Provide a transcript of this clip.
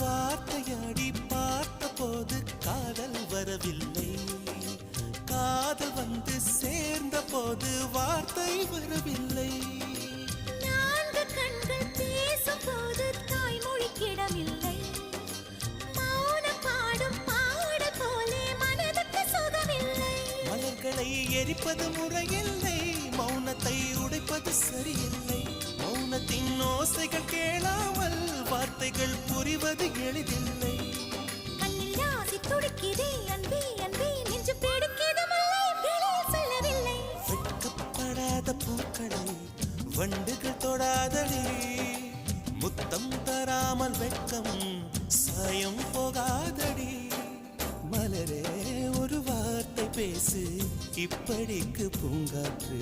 வார்த்தையாடி பார்த்த போது காதல் வரவில்லை, காதல் வந்து சேர்ந்த போது வார்த்தை வரவில்லை. நான்கு கண்கள் பேசும் போது தாய்மொழிக்கிடமில்லை, மௌனம் பாடும் பாடல் போலே மனதுக்கு சுகமில்லை. மலர்களை எரிப்பது முறையில்லை, மௌனத்தை உடைப்பது சரியில்லை. மௌனத்தின் ஓசைகள் கேளாமல் வார்த்தைகள் புரிவது எளிதில்லை. கண்ணில் ஆசை துடிக்குதே அன்பே அன்பே, நெஞ்சு பிடிக்குது மல்லை வெளியில் சொல்லவில்லை. வெட்கப்படாத பூக்களை வண்டுகள் தொடாதடி, முத்தம் தராமல் வெட்கம் சாயம் போகாதடி. மலரே ஒரு வார்த்தை பேசு, இப்படிக்கு பூங்காற்று.